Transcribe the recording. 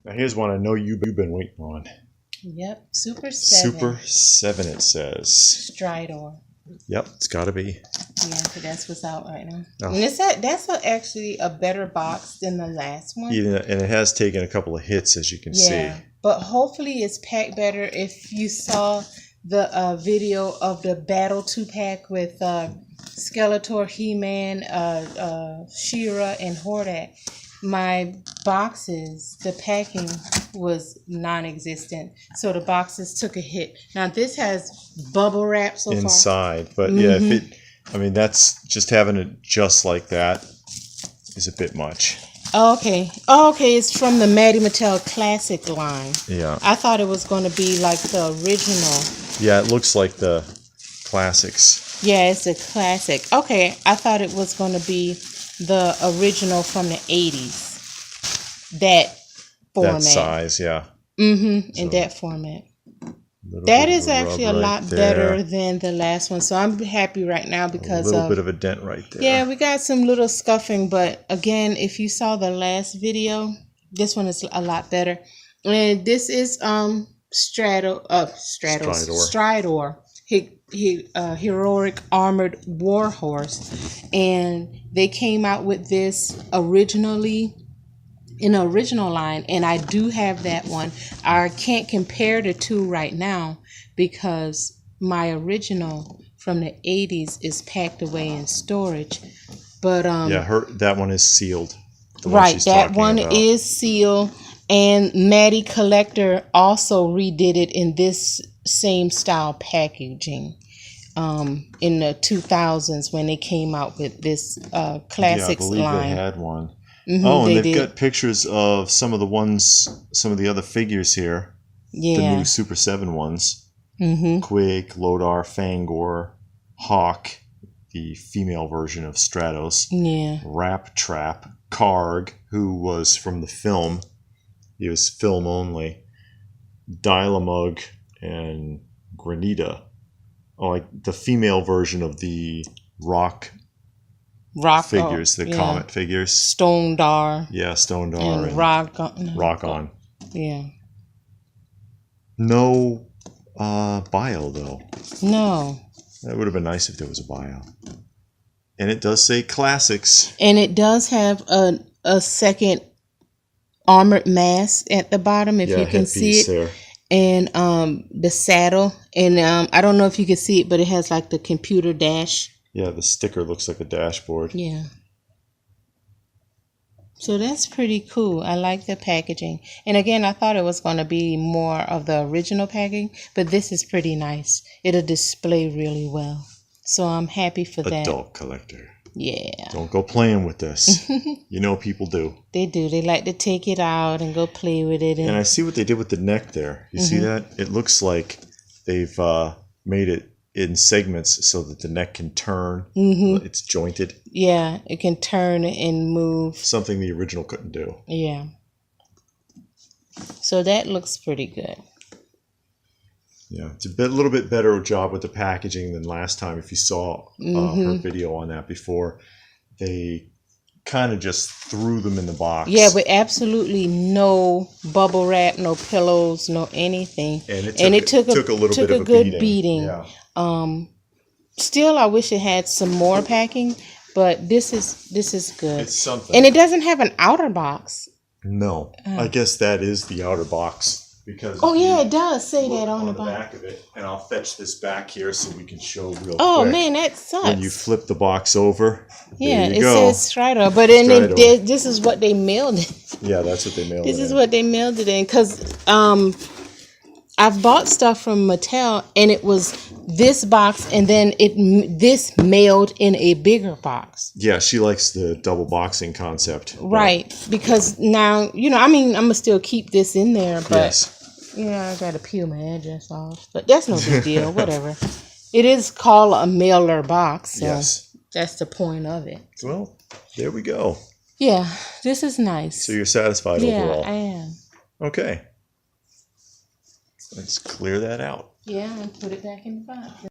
Now here's one I know you've been waiting on. Yep, Super 7. Super 7 it says. Stridor. Yep, it's got to be. Yeah, that's what's out right now. Oh. And that's actually a better box than the last one. Yeah, and it has taken a couple of hits, as you can see. But hopefully it's packed better. If you saw the video of the Battle 2-pack with Skeletor, He-Man, She-Ra, and Hordak, my boxes, the packing was non-existent, so the boxes took a hit. Now this has bubble wrap so inside, but yeah, if it, I mean, that's just having it just like that is a bit much. Oh, okay. Oh, okay. It's from the Maddie Mattel Classic line. Yeah. I thought it was going to be like the original. Yeah, it looks like the classics. Yeah, it's a classic. Okay, I thought it was going to be the original from the 80s. That format. That size, yeah. In that format. That is actually a lot better than the last one. So I'm happy right now because a little bit of a dent right there. Yeah, we got some little scuffing, but again, if you saw the last video, this one is a lot better. And this is Stridor. Heroic Armored Warhorse, and they came out with this originally in the original line, and I do have that one. I can't compare the two right now because my original from the 80s is packed away in storage. But yeah, that one is sealed. Right, that one is sealed, and Maddie Collector also redid it in this same style packaging in the 2000s when they came out with this classics line. Yeah, I believe they had one. Oh, and they've got pictures of some of the other figures here. Yeah. The new Super 7 ones. Quake, Lodar, Fangor, Hawk, the female version of Stratos. Yeah. Rap Trap, Karg, who was from the film. He was film only. Dilamug and Granita. Oh, like the female version of the rock figures, the comet figures. Stondar. Yeah, Stondar and Rock On. Yeah. No bio though. No. That would have been nice if there was a bio. And it does say classics. And it does have a second armored mask at the bottom, if you can see it. There. And the saddle. And I don't know if you can see it, but it has like the computer dash. Yeah, the sticker looks like a dashboard. Yeah. So that's pretty cool. I like the packaging. And again, I thought it was going to be more of the original packaging, but this is pretty nice. It'll display really well. So I'm happy for that. Adult collector. Yeah. Don't go playing with this. You know people do. They do. They like to take it out and go play with it. And I see what they did with the neck there. You see that? It looks like they've made it in segments so that the neck can turn. It's jointed. Yeah, it can turn and move. Something the original couldn't do. Yeah. So that looks pretty good. Yeah, it's a little bit better job with the packaging than last time. If you saw her video on that before, they kind of just threw them in the box. Yeah, but absolutely no bubble wrap, no pillows, no anything. And it took a good beating. Yeah. Still, I wish it had some more packing, but this is good. It's something. And it doesn't have an outer box. No, I guess that is the outer box. Because it does say that on the back of it. And I'll fetch this back here so we can show real quick. Oh, man, that sucks. When you flip the box over, yeah, it says Stridor. But then this is what they mailed it. Yeah, that's what they mailed it in. This is what they mailed it in. Because I've bought stuff from Mattel, and it was this box, and then this mailed in a bigger box. Yeah, she likes the double boxing concept. Right, because now, I'm going to still keep this in there, but I got to peel my address off. But that's no big deal, whatever. It is called a mailer box, so that's the point of it. Well, there we go. Yeah, this is nice. So you're satisfied overall? Yeah, I am. Okay. Let's clear that out. Yeah, and put it back in the box.